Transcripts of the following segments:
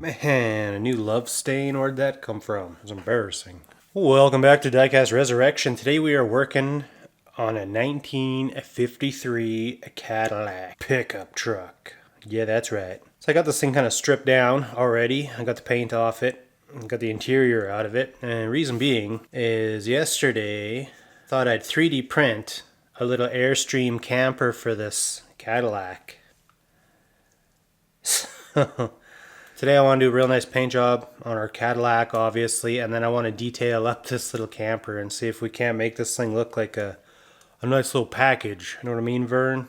Man, a new love stain. Where'd that come from? It's embarrassing. Welcome back to Diecast Resurrection. Today we are working on a 1953 Cadillac pickup truck. Yeah, that's right. So I got this thing kind of stripped down already. I got the paint off it. Got the interior out of it. And reason being is yesterday I thought I'd 3D print a little Airstream camper for this Cadillac. Today I want to do a real nice paint job on our Cadillac, obviously, and then I want to detail up this little camper and see if we can't make this thing look like a nice little package. You know what I mean, Vern?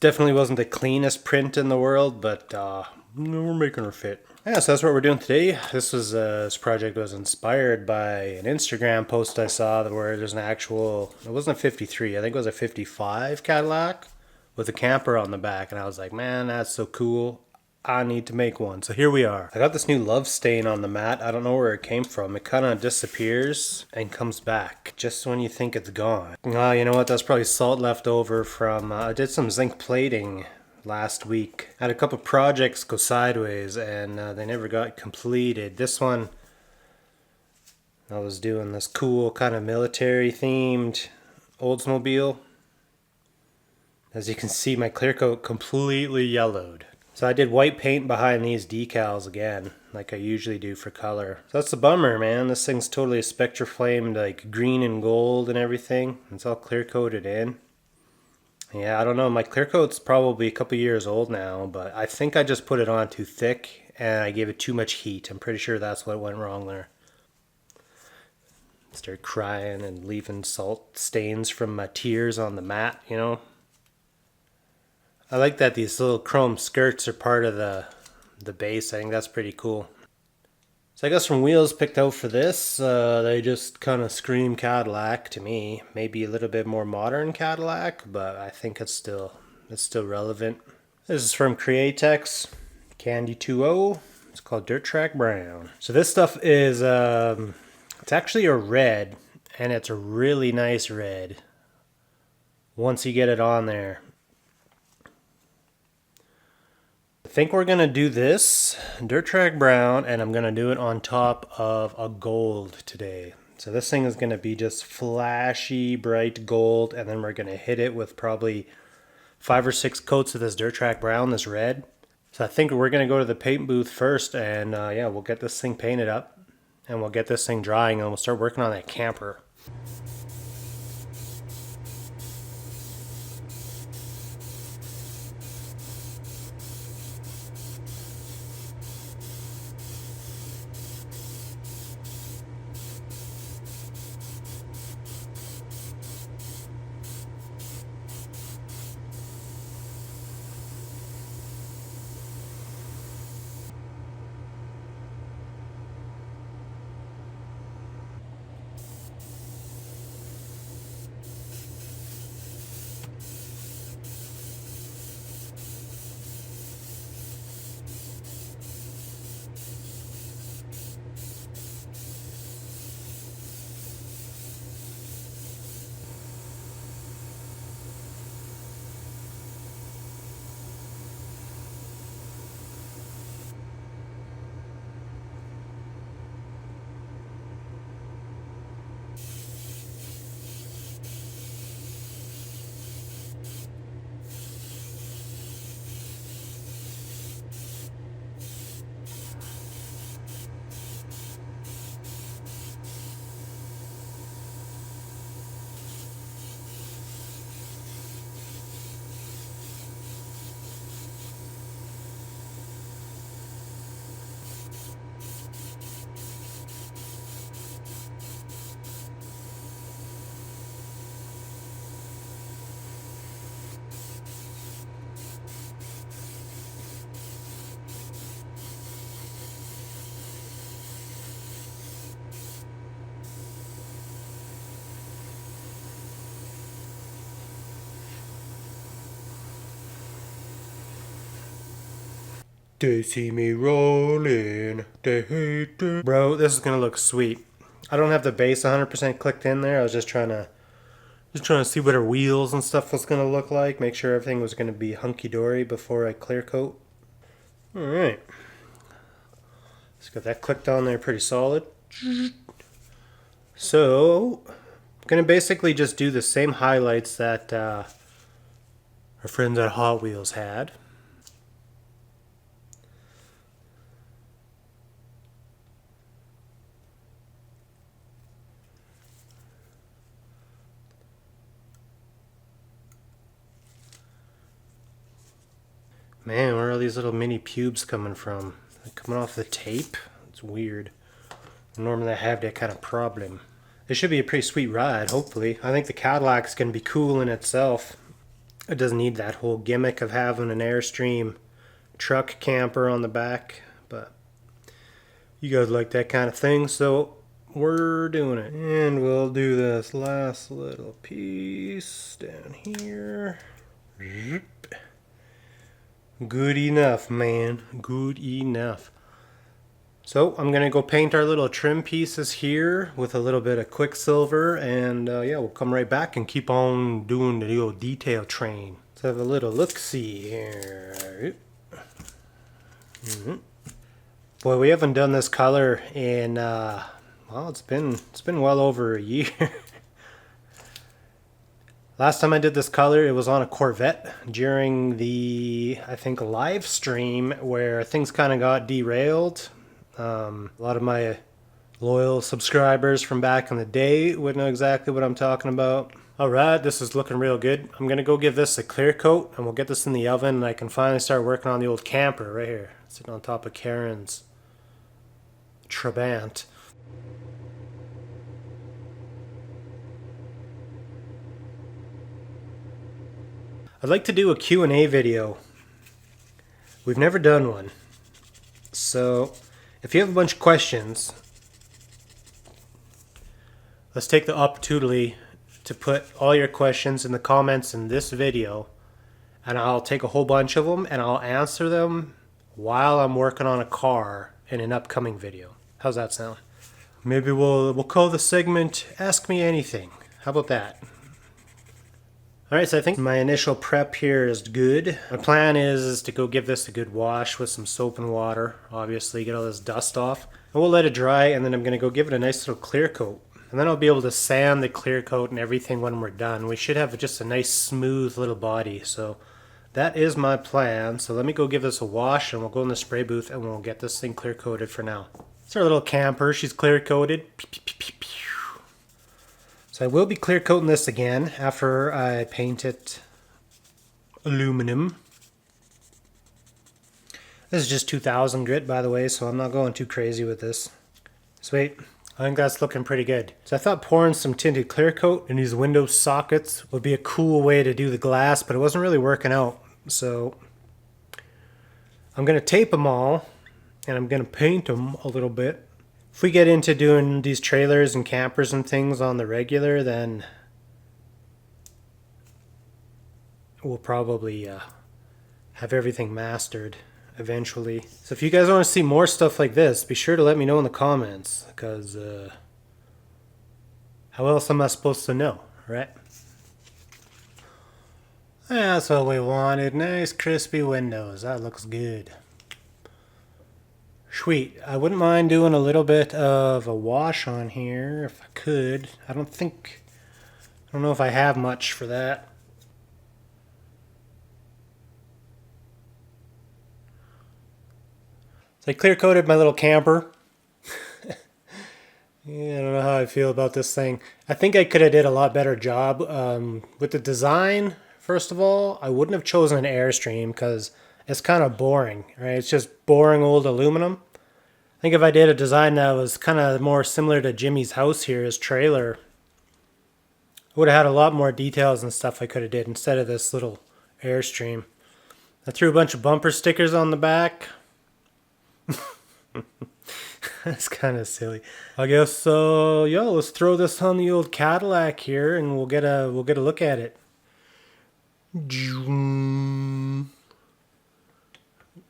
Definitely wasn't the cleanest print in the world, but we're making her fit. Yeah, so that's what we're doing today. This project was inspired by an Instagram post I saw where there's an actual, it wasn't a 53, I think it was a 55 Cadillac with a camper on the back, and I was like, man, that's so cool. I need to make one. So here we are. I got this new love stain on the mat. I don't know where it came from. It kind of disappears and comes back just when you think it's gone. Oh, you know what? That's probably salt left over from... I did some zinc plating last week. I had a couple projects go sideways and they never got completed. This one, I was doing this cool kind of military themed Oldsmobile. As you can see, my clear coat completely yellowed. So I did white paint behind these decals again, like I usually do for color. So that's the bummer, man. This thing's totally spectraflamed, like green and gold and everything. It's all clear coated in. Yeah, I don't know. My clear coat's probably a couple years old now, but I think I just put it on too thick and I gave it too much heat. I'm pretty sure that's what went wrong there. Started crying and leaving salt stains from my tears on the mat, you know. I like that these little chrome skirts are part of the base. I think that's pretty cool. So I got some wheels picked out for this. They just kind of scream Cadillac to me. Maybe a little bit more modern Cadillac, but I think it's still relevant. This is from Createx, Candy 2.0. It's called Dirt Track Brown. So this stuff is it's actually a red, and it's a really nice red. Once you get it on there. I think we're going to do this Dirt Track Brown, and I'm going to do it on top of a gold today. So this thing is going to be just flashy, bright gold, and then we're going to hit it with probably 5 or 6 coats of this Dirt Track Brown, this red. So I think we're going to go to the paint booth first, and yeah, we'll get this thing painted up, and we'll get this thing drying, and we'll start working on that camper. They see me rolling, they hate it. Bro, this is gonna look sweet. I don't have the base 100% clicked in there. I was just trying to see what our wheels and stuff was gonna look like. Make sure everything was gonna be hunky-dory before I clear coat. Alright. Just got that clicked on there pretty solid. So, I'm going to basically just do the same highlights that our friends at Hot Wheels had. Man, where are all these little mini pubes coming from? They're coming off the tape? It's weird. Normally I have that kind of problem. This should be a pretty sweet ride, hopefully. I think the Cadillac's going to be cool in itself. It doesn't need that whole gimmick of having an Airstream truck camper on the back, but you guys like that kind of thing, so we're doing it. And we'll do this last little piece down here. Good enough, man. Good enough. So I'm going to go paint our little trim pieces here with a little bit of Quicksilver, and yeah, we'll come right back and keep on doing the old detail train. Let's have a little look-see here. Boy, we haven't done this color in, well, it's been well over a year. Last time I did this color, it was on a Corvette during the, I think, live stream where things kind of got derailed. A lot of my loyal subscribers from back in the day would know exactly what I'm talking about. Alright, this is looking real good. I'm going to go give this a clear coat and we'll get this in the oven and I can finally start working on the old camper right here. Sitting on top of Karen's Trabant. I'd like to do a Q&A video. We've never done one. So, if you have a bunch of questions, let's take the opportunity to put all your questions in the comments in this video, and I'll take a whole bunch of them and I'll answer them while I'm working on a car in an upcoming video. How's that sound? Maybe we'll call the segment Ask Me Anything. How about that? Alright, so I think my initial prep here is good. My plan is to go give this a good wash with some soap and water. Obviously, get all this dust off. And we'll let it dry, and then I'm going to go give it a nice little clear coat. And then I'll be able to sand the clear coat and everything when we're done. We should have just a nice smooth little body. So that is my plan. So let me go give this a wash, and we'll go in the spray booth, and we'll get this thing clear coated for now. It's our little camper. She's clear coated. So I will be clear coating this again after I paint it aluminum. This is just 2000 grit, by the way, so I'm not going too crazy with this. Sweet. I think that's looking pretty good. So I thought pouring some tinted clear coat in these window sockets would be a cool way to do the glass, but it wasn't really working out. So I'm going to tape them all, and I'm going to paint them a little bit. If we get into doing these trailers and campers and things on the regular, then we'll probably have everything mastered eventually. So if you guys want to see more stuff like this, be sure to let me know in the comments, because how else am I supposed to know, right? That's what we wanted. Nice crispy windows. That looks good. Sweet. I wouldn't mind doing a little bit of a wash on here if I could. I don't know if I have much for that. So I clear coated my little camper. Yeah, I don't know how I feel about this thing. I think I could have did a lot better job with the design. First of all, I wouldn't have chosen an Airstream because it's kind of boring, right? It's just boring old aluminum. I think if I did a design that was kind of more similar to Jimmy's house here, his trailer, I would have had a lot more details and stuff I could have did instead of this little Airstream. I threw a bunch of bumper stickers on the back. That's kind of silly. I guess yeah, let's throw this on the old Cadillac here and we'll get a look at it. Make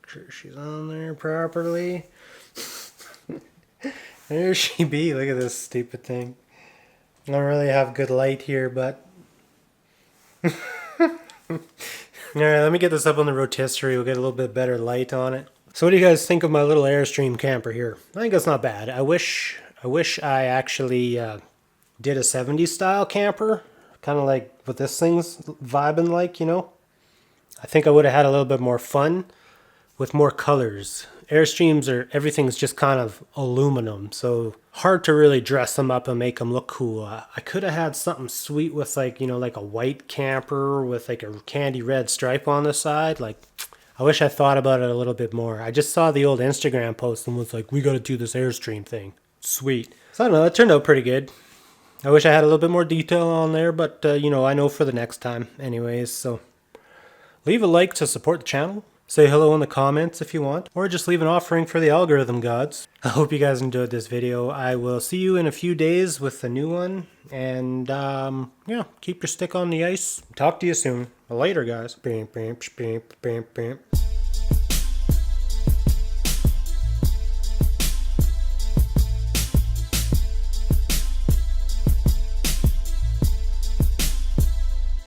sure she's on there properly. There she be. Look at this stupid thing. I don't really have good light here, but alright, let me get this up on the rotisserie. We'll get a little bit better light on it. So what do you guys think of my little Airstream camper here? I think it's not bad. I wish I actually did a 70s style camper, kind of like what this thing's vibing like, you know? I think I would have had a little bit more fun with more colors. Airstreams are, everything's just kind of aluminum, so hard to really dress them up and make them look cool. I could have had something sweet with like, you know, like a white camper with like a candy red stripe on the side. Like, I wish I thought about it a little bit more. I just saw the old Instagram post and was like, we got to do this Airstream thing. Sweet. So I don't know, it turned out pretty good. I wish I had a little bit more detail on there, but you know, I know for the next time anyways. So leave a like to support the channel. Say hello in the comments if you want, or just leave an offering for the algorithm gods. I hope you guys enjoyed this video. I will see you in a few days with a new one, and yeah, keep your stick on the ice. Talk to you soon. Later, guys.